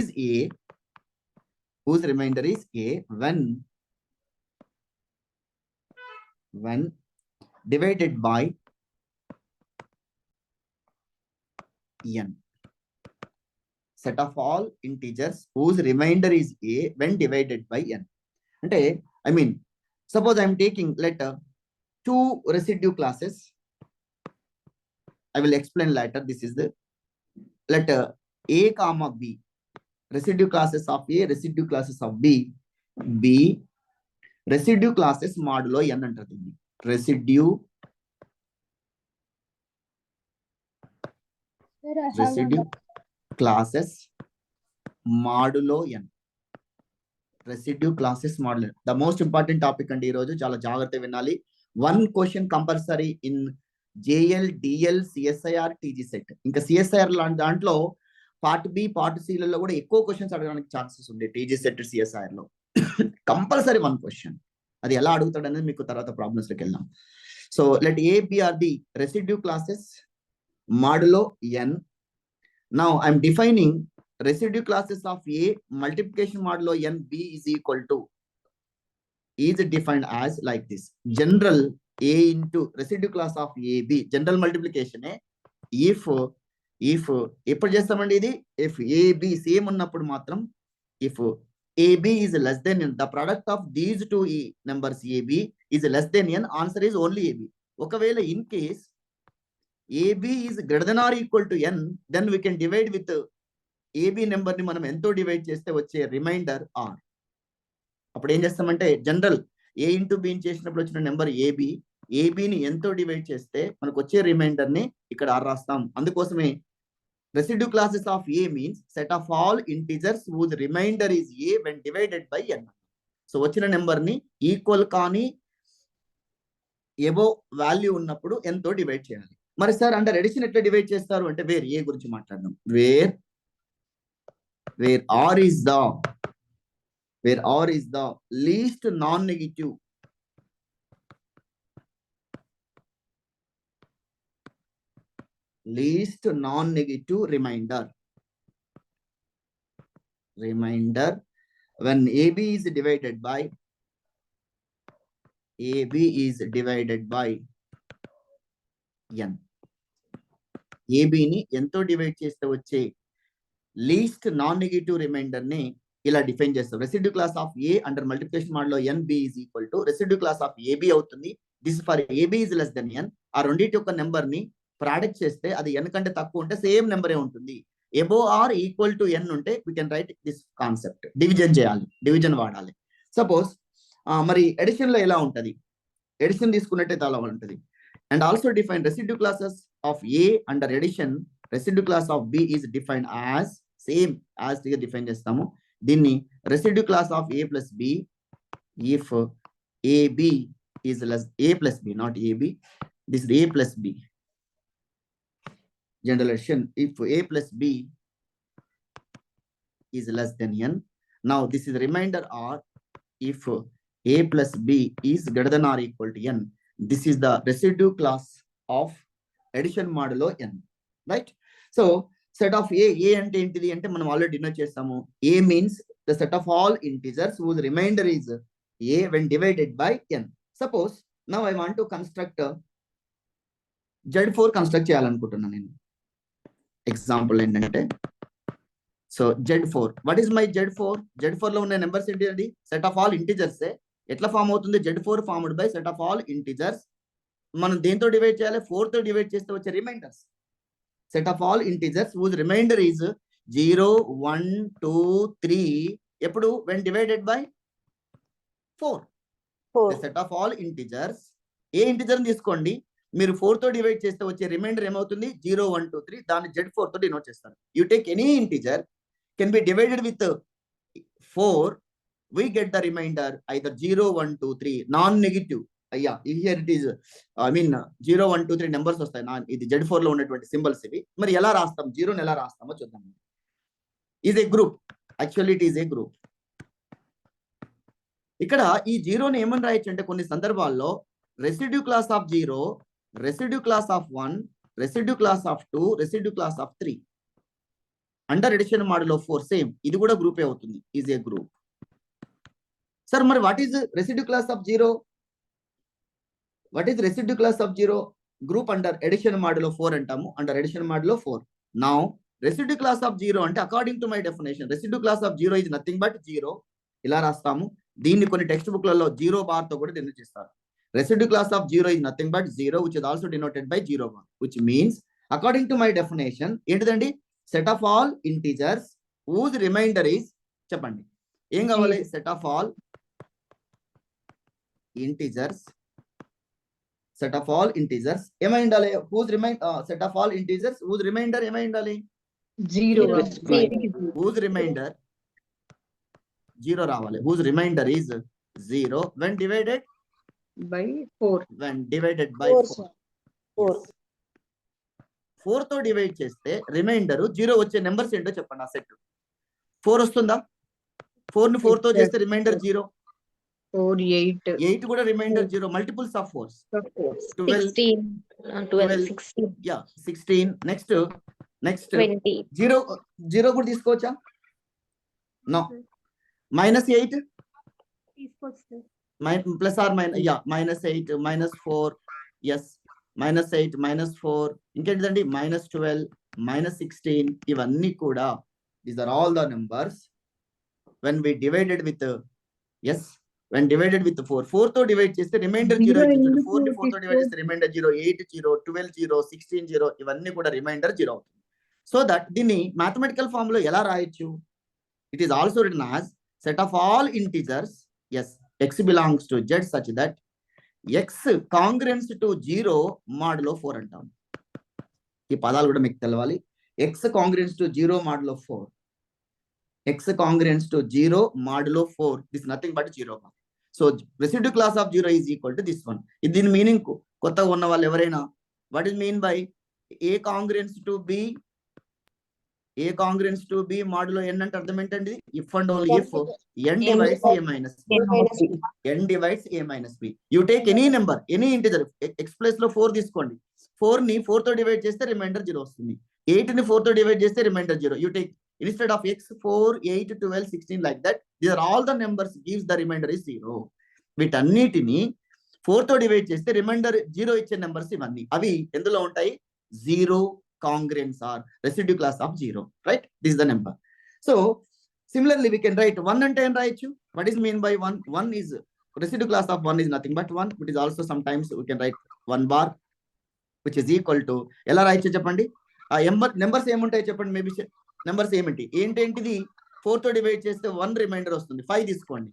is A, whose remainder is A, when divided by n. Set of all integers whose remainder is A when divided by n. Ante, I mean, suppose I am taking letter two residue classes. I will explain later. This is the letter A comma B. Residue classes of A, residue classes of B. B residue classes modulo n అంటది. Residue classes modulo n. Residue classes modulo. The most important topic అండి ఈ రోజు, చాలా జాగ్రత్తగా వినాలి. One question compulsory in JL, DL, CSIR, TG set. ఇంకా CSIR దాంట్లో part B part సిలలో కూడా ఎక్కువ క్వశ్చన్స్ అడగడానికి ఛాన్సెస్ ఉంది. టీజీ సెట్ సిఎస్ఐఆర్ లో కంపల్సరీ వన్ క్వశ్చన్. అది ఎలా అడుగుతాడు అనేది మీకు తర్వాత ప్రాబ్లమ్స్ లోకి వెళ్దాం. So let A B are the residue classes modulo N. Now I'm defining residue classes of A multiplication modulo N B is equal to is defined as like this. General A into residue class of A B general multiplication if ఎప్పుడు చేస్తామండి ఇది, if AB same ఉన్నప్పుడు మాత్రం, if AB is less than N, the product of these two numbers AB is less than N, answer is only AB. ఒకవేళ in case AB is greater than or equal to N, then we can divide with AB number ని మనం ఎంతో divide చేస్తే వచ్చే reminder are. అప్పుడు ఏం చేస్తామంటే general A into B చేసినప్పుడు వచ్చిన నెంబర్ ఏబి, ఏబిని ఎంతో డివైడ్ చేస్తే మనకు వచ్చే రిమైండర్ ని ఇక్కడ ఆర్ రాస్తాం. అందుకోసమే residue classes of A means set of all integers whose remainder is A when divided by n. So వచ్చిన నెంబర్ ని ఈక్వల్ కానీ ఏవో వాల్యూ ఉన్నప్పుడు n తో డివైడ్ చేయాలి. మరి సార్ అండర్ ఎడిషన్ ఎట్లా డివైడ్ చేస్తారు అంటే వేర్ ఏ గురించి మాట్లాడదాం. Where r is the least non-negative remainder when AB is divided by n. AB ని ఎంతో డివైడ్ చేస్తే వచ్చే లీస్ట్ నాన్ నెగటివ్ రిమైండర్ ని ఇలా డిఫైన్ చేస్తాం. Residue class of A under multiplication mod లో N B is equal to residue class of AB అవుతుంది. This for AB is less than N. ఆ రెండింటి యొక్క నెంబర్ ని ప్రాడక్ట్ చేస్తే అది ఎన్ కంటే తక్కువ ఉంటే సేమ్ నెంబరే ఉంటుంది. Above or equal to n ఉంటే we can write this concept. Division చేయాలి, డివిజన్ వాడాలి. సపోజ్ మరి ఎడిషన్ లో ఎలా ఉంటది, ఎడిషన్ తీసుకున్నట్టయితే అలా ఉంటుంది. And also define residue classes of A under addition, residue class of b is defined as same as గా డిఫైన్ చేస్తాము. దీన్ని residue class of a plus b if AB is less a plus b, not a b, this a plus B. General addition if a plus b is less than n. Now this is remainder r if a plus b is greater than or equal to n. This is the residue class of addition modulo n, right? So set of a ante entity ante manam already denote chestamu. A means the set of all integers whose remainder is a when divided by n. Suppose now I want to construct Z4 construct చేయాలనుకుంటున్నా నేను. Example ఏంటంటే, so Z4, what is my Z4 లో ఉన్న numbers ఏంటి అండి, set of all integers. ఎట్లా form అవుతుంది, Z4 formed by set of all integers. మనం దేంతో డివైడ్ చేయాలి, 4 తో డివైడ్ చేస్తే వచ్చే remainders. Set of all integers whose remainder is 0, 1, 2, 3 ఎప్పుడు when divided by 4. Set of all integers, a integer తీసుకోండి, మీరు 4 తో డివైడ్ చేస్తే వచ్చే రిమైండర్ ఏమవుతుంది, 0, 1, 2, 3. దాన్ని Z4 తో డినోట్ చేస్తారు. You take any integer can be divided with 4, we get the remainder either 0, 1, 2, 3 non negative. అయ్యా here it is, I mean 0, 1, 2, 3 numbers వస్తాయి. ఇది Z4 లో ఉన్నటువంటి సింబల్స్ ఇవి. మరి ఎలా రాస్తాం, 0ని ఎలా రాస్తామో చూద్దాం. Is a group, actually it is a group. ఇక్కడ ఈ 0ని ఏమని రాయొచ్చు అంటే కొన్ని సందర్భాల్లో residue class of 0, residue class of 1, residue class of 2, residue class of 3. Under addition modulo 4 same, ఇది కూడా గ్రూపే అవుతుంది, ఈజ్ ఏ గ్రూప్. సార్ మరి what is residue class of zero? What is residue class of zero? Group under addition modulo 4 అంటాము, under addition modulo 4. Now residue class of zero అంటే according to my definition residue class of zero is nothing but zero. ఇలా రాస్తాము. దీన్ని కొన్ని text బుక్లలో zero bar తో కూడా denote చేస్తారు. Residue class of zero is nothing but zero which is also denoted by zero bar, which means according to my definition ఏంటిదండి? Set of all integers whose remainder is, చెప్పండి ఏం కావాలి? Set of all integers, set of all integers ఏమై ఉండాలి? Set of all integers whose remainder ఏమై ఉండాలి? జీరో. whose remainder zero రావాలి. whose remainder is zero when divided by 4. when divided by 4. 4 తో డివైడ్ చేస్తే రిమైండర్ జీరో వచ్చే నెంబర్స్ ఏంటో చెప్పండి. ఆ సెట్ 4 వస్తుందా? 4 ని 4 తో చేస్తే రిమైండర్ జీరో. 4, 8. 8 కూడా remainder zero. Multiples of 4. 12, 16. Yeah, 16. Next 20. Zero కూడా తీసుకోవచ్చా? No. -8 plus or minus, yeah -8 -4, yes -8 -4, ఇంకేంటిదండి -12 -16. ఇవన్నీ కూడా these are all the numbers when we divided with yes when divided with 4 తో డివైడ్ చేస్తే రిమైండర్ జీరో అవుతుంది. 4 ని 4 తో డివైడ్ చేస్తే రిమైండర్ జీరో, 8 0, 12 0, 16 0, ఇవన్నీ కూడా రిమైండర్ జీరో అవుతుంది. సో దట్ దీన్ని మ్యాథమెటికల్ ఫామ్ లో ఎలా రాయొచ్చు? It is also written as set of all integers, s x belongs to z such that x congruent to 0 modulo 4 అంటాం. ఈ పదాలు కూడా మీకు తెలవాలి. x congruent to 0 modulo 4, x congruent to 0 modulo 4, this is nothing but 0. So residue class of 0 is equal to this one. దీని meaning కొత్తగా ఉన్న వాళ్ళు ఎవరైనా, what is mean by a congruent to b, a congruent to b modulo n అంటే అర్థం ఏంటండి? If and only if n divides a minus b, n divides a minus b. You take any number, any integer, x place లో 4 తీసుకోండి. 4 ని 4 తో divide చేస్తే reminder 0 వస్తుంది. 8 ని 4 తో డివైడ్ చేస్తే reminder 0. You take instead of x 4, 8, 12, 16 like that, these are all the numbers gives the remainder is 0. వీటన్నిటిని 4 తో డివైడ్ చేస్తే రిమైండర్ 0 ఇచ్చే నెంబర్స్ ఇవన్నీ. అవి ఎందులో ఉంటాయి? 0 congruents are residue class of 0, right? This is the number. So similarly we can write 1 and 10 right? What is mean by 1? 1 is residue class of 1 is nothing but 1. It is also sometimes we can write 1 bar which is equal to, ఎలా రాయొచ్చు చెప్పండి? ఆ numbers ఏముంటాయి చెప్పండి? Maybe numbers ఏంటిది? 4 తో divide చేస్తే 1 reminder వస్తుంది. 5 తీసుకోండి.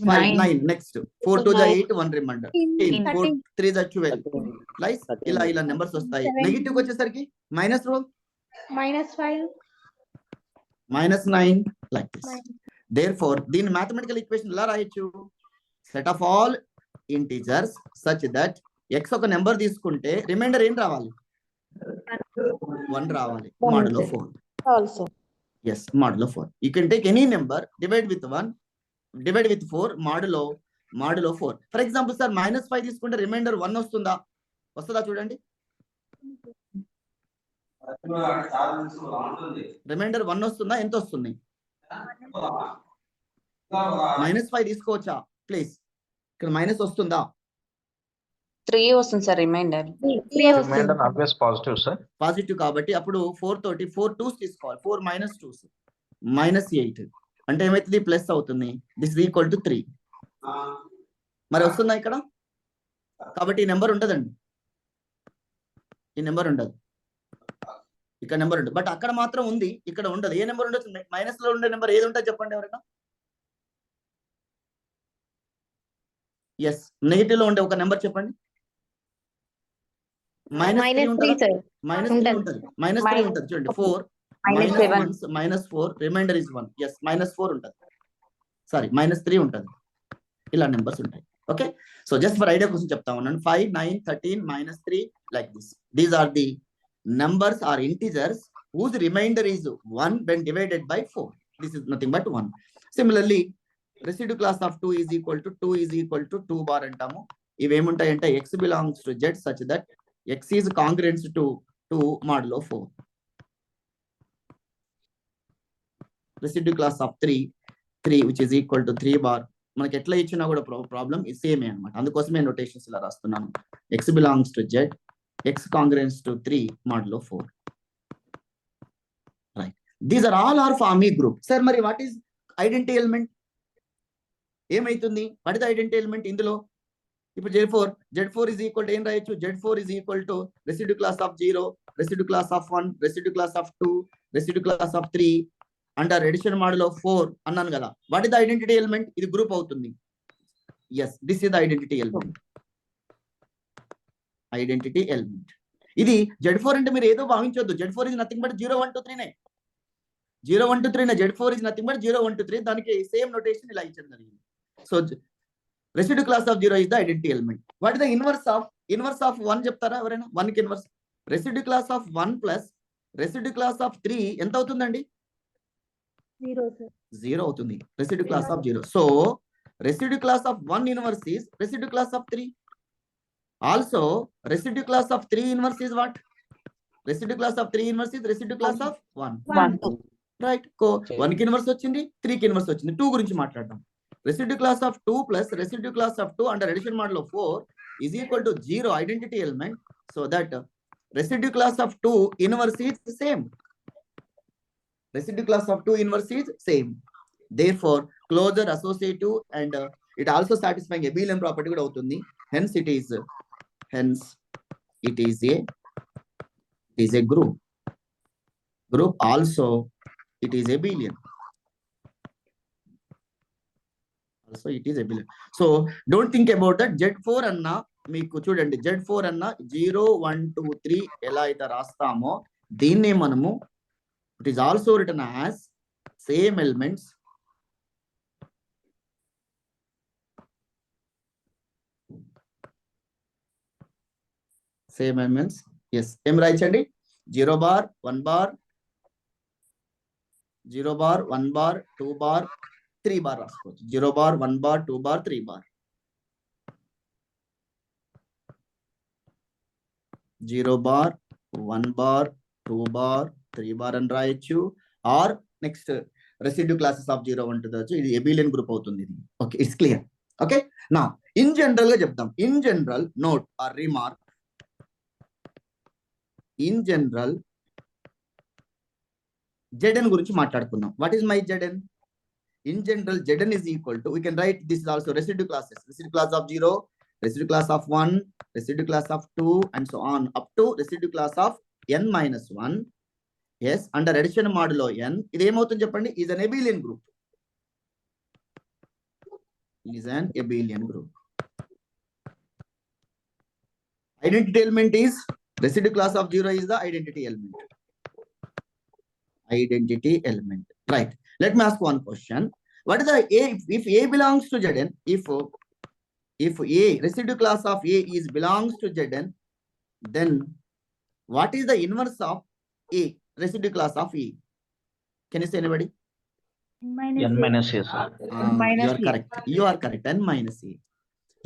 9. Next 4 2 8, 1 remainder. 4 3 12. ఇలా నెంబర్స్ వస్తాయి. నెగటివ్ వచ్చేసరికి -9 లైక్ దిస్. దేర్ఫోర్ దీని మ్యాథమెటికల్ ఈక్వేషన్ ఎలా రాయొచ్చు? Set of all integers such that x ఒక నెంబర్ తీసుకుంటే రిమైండర్ ఏం రావాలి? 1 రావాలి. Modulo 4 Also. yes modulo 4. You can take any number, divide with 1, divide with 4, modulo 4. For example sir -5 తీసుకుంటే reminder 1 వస్తుందా? చూడండి. రిమైండర్ 1 వస్తుందా? ఎంత వస్తుంది? -5 తీసుకోవచ్చా ప్లీజ్? ఇక్కడ మైనస్ వస్తుందా? 3 వస్తుంది sir remainder. Remainder always positive sir. Positive కాబట్టి అప్పుడు 4 తోటి 4 2s తీసుకోవాలి. 4 - 2s -8 అంటే ఏమైతుంది? ప్లస్ అవుతుంది. This is equal to 3. మరి వస్తుందా ఇక్కడ? కాబట్టి ఈ నెంబర్ ఉండదండి. ఈ నెంబర్ ఉండదు. ఇక్కడ నెంబర్ ఉండదు. బట్ అక్కడ మాత్రం ఉంది, ఇక్కడ ఉండదు. ఏ నెంబర్ ఉండదు? మైనస్ లో ఉండే నెంబర్ ఏది ఉంటుంది చెప్పండి ఎవరైనా? ఎస్ నెగిటివ్ లో ఉండే ఒక నెంబర్ చెప్పండి. -3 ఉంటుంది. -3 ఉంటుంది చూడండి. 4 -4 రిమైండర్ ఇస్ 1. ఎస్ -4 ఉంటుంది. సారీ -3 ఉంటుంది. ఇలా నెంబర్స్ ఉంటాయి. Okay, so just for idea కోసం చెప్తా ఉన్నాను. 5 9 13 -3 like this. These are the numbers are integers whose remainder is 1 when divided by 4. This is nothing but 1. Similarly residue class of 2 is equal to 2 bar అంటాము. ఇవి ఏముంటాయంటే x belongs to z such that x is congruent to 2 modulo 4. Residue class of 3 which is equal to 3 bar. మనకి ఎట్లా ఇచ్చినా కూడా problem సేమే అనమాట. అందుకోసమే notations ఇలా రాస్తున్నాను. x belongs to z, x congruence to 3 modulo 4. Right. These are all our Fermi group. Sir, మరి what is identity element? ఏమైతుంది? What is the identity element ఇందులో? ఇప్పుడు Z4 is equal to ఏం రాయొచ్చు? Z4 is equal to residue class of 0, residue class of 1, residue class of 2, residue class of 3 అంటారు edition model 4 అన్నాను కదా. What is the identity element? ఇది group అవుతుంది. Yes, this is the identity element. Identity element ఇది. Z4 అంటే మీరు ఏదో భావించొద్దు. Z4 is nothing but 0 1 2 3 నే. 0 1 2 3 నే. Z4 is nothing but 0 1 2 3. దానికి సేమ్ నోటేషన్ ఇలా ఇచ్చాను జరిగింది. So residue class of 0 is the identity element. What is the inverse of 1 చెప్తారా ఎవరైనా? 1 కి inverse residue class of 1 plus residue class of 3 ఎంత అవుతుందండి? 0 అవుతుంది. Residue class of 0. So residue class of 1 inverse is residue class of 3. Also residue class of 3 inverse is what? Residue class of 3 inverse is residue class of 1. Right. 1 కి inverse వచ్చింది, 3 కి inverse వచ్చింది. 2 గురించి మాట్లాడదాం. Residue class of 2 plus residue class of 2 under addition model 4 is equal to 0 identity element, so that residue class of 2 inverse is same. Residue class of 2 inverse is same. Therefore closure associative and it also satisfying abelian property kuda avutundi. Hence it is a group. Also it is abelian. So it is abelian. So don't think about that. Z4 అన్న మీకు చూడండి, Z4 అన్న 0 1 2 3 ఎలా అయితే రాస్తామో దీన్నే మనము it is also written as same elements yes ఏం రాయించండి? 0 bar 1 bar 0 bar 1 bar 2 bar 3 bar రాసుకోవచ్చు. 0 bar 1 bar 2 bar 3 bar. 0 bar 1 bar 2 bar 3 bar అని రాయొచ్చు. Or next residue classes of 0 ఉంటుంది. ఇది ఎబిలియన్ గ్రూప్ అవుతుంది. ఇది ఓకే, ఇట్స్ క్లియర్. ఓకే, నా in general గా చెప్తాం. In general note or remark, in general Zn గురించి మాట్లాడుకుందాం. What is my Zn? In general, Zn is equal to, we can write this is also residue classes. Residue class of 0, residue class of 1, residue class of 2, and so on up to residue class of n minus 1. Yes, under addition modulo n. ఇది ఏమవుతుంది చెప్పండి? Is an abelian group. Is an abelian group. Identity element is residue class of 0 is the identity element. Identity element. Right. Let me ask one question. What is the A? If A belongs to Zn, if A residue class of A is belongs to Zn, then what is the inverse of A residue class of A? Can you say anybody? n minus a, sir. You are correct. You are correct. N minus A.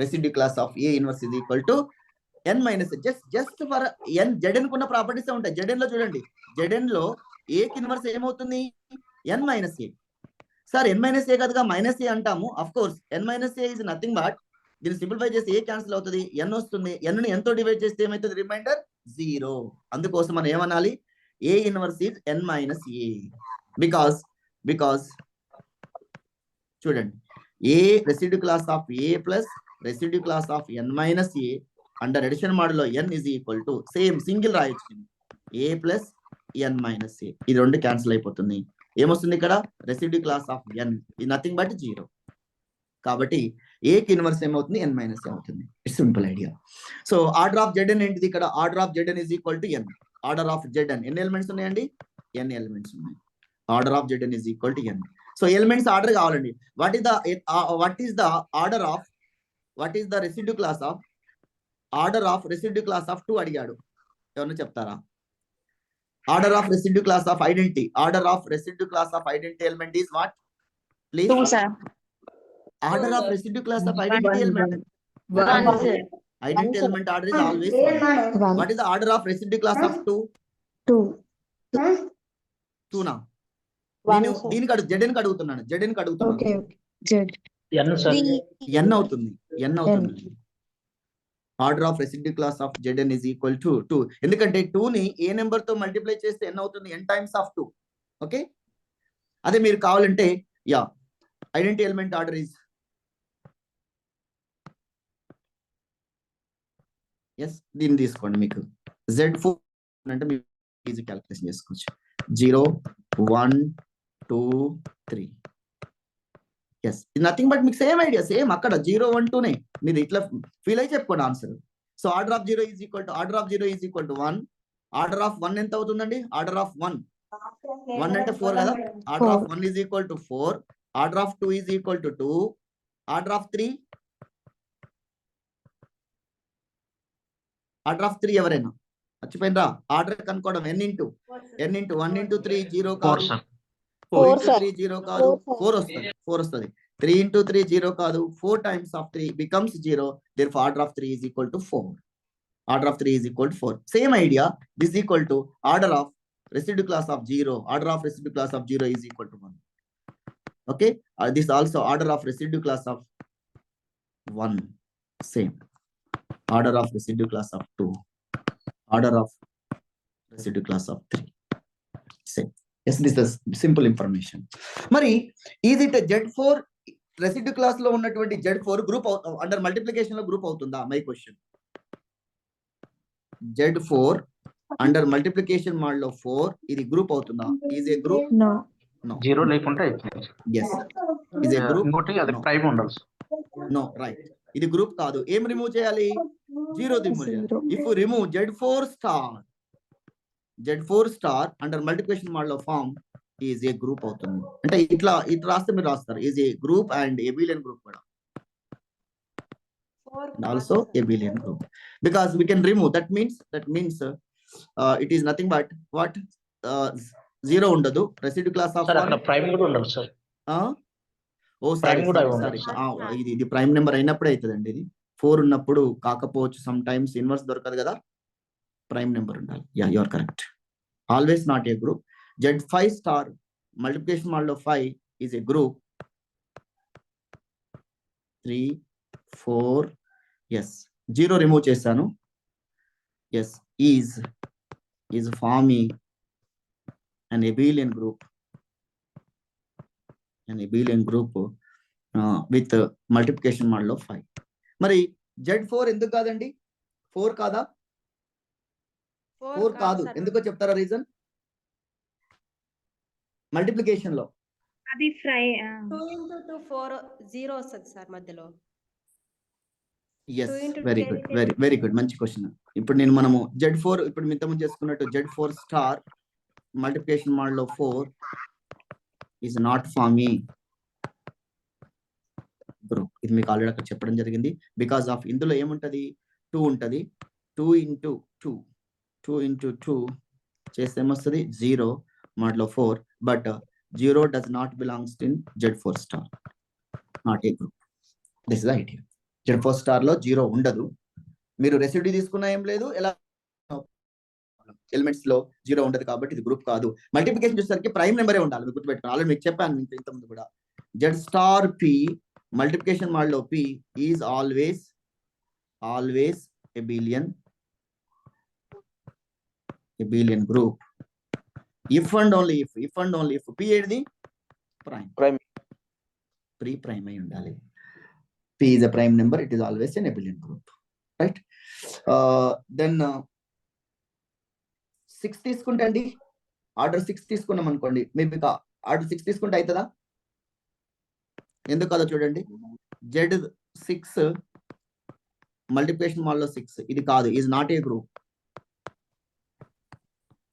Residue class of A inverse is equal to n minus A. Just for n Zn కున్న properties ఉంటాయి. Zn లో చూడండి. Zn లో A కి inverse ఏమవుతుంది? n minus A. Sir n minus A కదగా minus A అంటాము. Of course n minus A is nothing but దీన్ని సింప్లిఫై చేస్తే A క్యాన్సిల్ అవుతుంది, n వస్తుంది. n ని n తో డివైడ్ చేస్తే ఏమవుతుంది? రిమైండర్ 0. అందుకోసం మనం ఏమనాలి? A inverse is n minus A. Because చూడండి, A residue class of A plus residue class of n minus A under addition మోడల్లో n is equal to same single రాయొచ్చు. A plus n minus A. ఇది రెండు cancel అయిపోతుంది. ఏమొస్తుంది ఇక్కడ? Residue class of n ఇది nothing but 0. కాబట్టి A కి ఇన్వర్స్ ఏమవుతుంది? n minus A అవుతుంది. It's simple idea. So order of Zn ఏంటిది ఇక్కడ? Order of Zn is equal to n. Order of Zn ఎన్ని ఎలిమెంట్స్ ఉన్నాయండి? n ఎలిమెంట్స్ ఉన్నాయి. Order of Zn is equal to n. So elements order కావాలండి. What is the order of residue class of order of residue class of 2 అడిగాడు. ఎవరైనా చెప్తారా? Order of residue class of identity. Order of residue class of identity element is what? Please. 2, sir. Order of residue class of identity element. 1, sir. Identity element order is always 1. What is the order of residue class of 2? 2. 2 now. నేను దీనికి Z కి అడుగుతున్నాను, Z కి అడుగుతున్నాను. Okay okay Z N sir. ఎన్ అవుతుంది, ఎన్ అవుతుంది. Order of residue class of Zn is equal to 2. ఎందుకంటే 2 ని ఏ నెంబర్ తో మల్టిప్లై చేస్తే ఎన్ అవుతుంది, n టైమ్స్ ఆఫ్ 2. ఓకే, అదే మీరు కావాలంటే yeah identity element order is yes, దీన్ని తీసుకోండి. మీకు Z4 అంటే మీరు ఈజీ క్యాలిక్యులేషన్ చేసుకోవచ్చు. 0 1 2 3. ఎస్, నథింగ్ బట్ మీకు సేమ్ ఐడియా, సేమ్ అక్కడ 0 1 2నే మీరు ఇట్లా ఫీల్ అయి చెప్పుకోండి answer. So order of 0 is equal to 1. Order of 1 ఎంత అవుతుందండి? ఆర్డర్ ఆఫ్ 1 అంటే 4 కదా. Order of 1 is equal to 4. Order of 2 is equal to 2. Order of 3 ఎవరైనా మర్చిపోయినరా? ఆర్డర్ కనుక్కోవడం n ఇంటూ 1 ఇంటూ 3 0 4 కాదు, sir. 4 ఇంటూ 3 0 కాదు, 4 వస్తుంది. 3 ఇంటూ 3 0 కాదు, 4 times of 3 becomes 0. Therefore order of 3 is equal to 4. Order of 3 is equal to 4. Same idea, this is equal to order of residue class of 0. Order of residue class of 0 is equal to 1. Okay, this also order of residue class of 1. Same. Order of residue class of 2. Order of residue class of 3. Same. Yes, this is simple information. Mari, is it a Z4 residue class లో ఉన్నటువంటి Z4 group under multiplication లో group అవుతుందా? My question. Z4 under multiplication mode లో 4 ఇది group అవుతుందా? Is a group? No No. 0 లేకుంటే అయిపోయింది. Yes. Is a group? ఇంకోటి అది No. ప్రైమ్ ఉండాలి sir. No, right. ఇది గ్రూప్ కాదు. ఏం రిమూవ్ చేయాలి? 0 రిమూవ్ చేయాలి. If you remove Z4 star under multiplication mod లో ఫామ్ ఈజ్ ఏ గ్రూప్ అవుతుంది. అంటే ఇట్లా రాస్తే మీరు రాస్తారు is a group and abelian group కూడా. Also abelian group because we can remove, that means it is nothing but what 0 ఉండదు. Residue class of sir అక్కడ ప్రైమ్ కూడా ఉండాలి సార్. ఓ సారీ, ఇది ప్రైమ్ నెంబర్ అయినప్పుడే అవుతుందండి. ఇది 4 ఉన్నప్పుడు కాకపోవచ్చు, సమ్ టైమ్స్ ఇన్వర్స్ దొరకదు కదా, ప్రైమ్ నెంబర్ ఉండాలి. Yeah, you are correct. Always not a group. Z5 star multiplication mod లో 5 is a group. 3 4 yes, 0 remove చేశాను. Yes, is forming an abelian group with multiplication model of 5. మరి Z4 ఎందుకు కాదండి? 4 కాదా? 4 కాదు. ఎందుకో చెప్తారా రీజన్? మల్టిప్లికేషన్ లో అది ఫ్రై 2 into 2 4 0 వస్తుంది సార్ మధ్యలో. ఎస్, వెరీ గుడ్, మంచి క్వశ్చన్. ఇప్పుడు మనము Z4 ఇప్పుడు మిగతా చేసుకున్నట్టు Z4 స్టార్ మల్టిప్లికేషన్ మోడ్ లో 4 is not forming group. ఇది మీకు ఆల్రెడీ అక్కడ చెప్పడం జరిగింది. బికాస్ ఆఫ్ ఇందులో ఏముంటది? 2 ఉంటది. 2 into 2 చేస్తే ఏమొస్తుంది? 0 మోడ్ లో 4. But 0 does not belongs in Z4 star, not a group. This is the idea. Z4 star లో 0 ఉండదు. మీరు రెసిడ్యూ తీసుకున్నా ఏం లేదు, ఎలా ఎలిమెంట్స్ లో 0 ఉండదు కాబట్టి ఇది గ్రూప్ కాదు. మల్టిప్లికేషన్ చూసేసరికి ప్రైమ్ నెంబరే ఉండాలి, మీరు గుర్తుపెట్టుకోండి. ఆల్రెడీ మీకు చెప్పాను ఇంతకుముందు కూడా. Z star P multiplication mod లో P is always abelian group if and only if P ఏది? ప్రైమ్. ప్రైమ్ అయి ఉండాలి. P is a prime number, it is always an abelian group, right? Then 6 తీసుకుంటే అండి, ఆర్డర్ 6 తీసుకున్నాం అనుకోండి, maybe order 6 తీసుకుంటే అవుతుందా? ఎందుకు కాదో చూడండి. Z6 మల్టిప్లికేషన్ మోడ్ లో 6 ఇది కాదు, is not a group.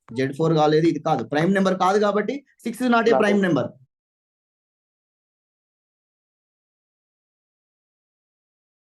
Z4 కాలేదు, ఇది కాదు, ప్రైమ్ నెంబర్ కాదు కాబట్టి 6 is not a prime number.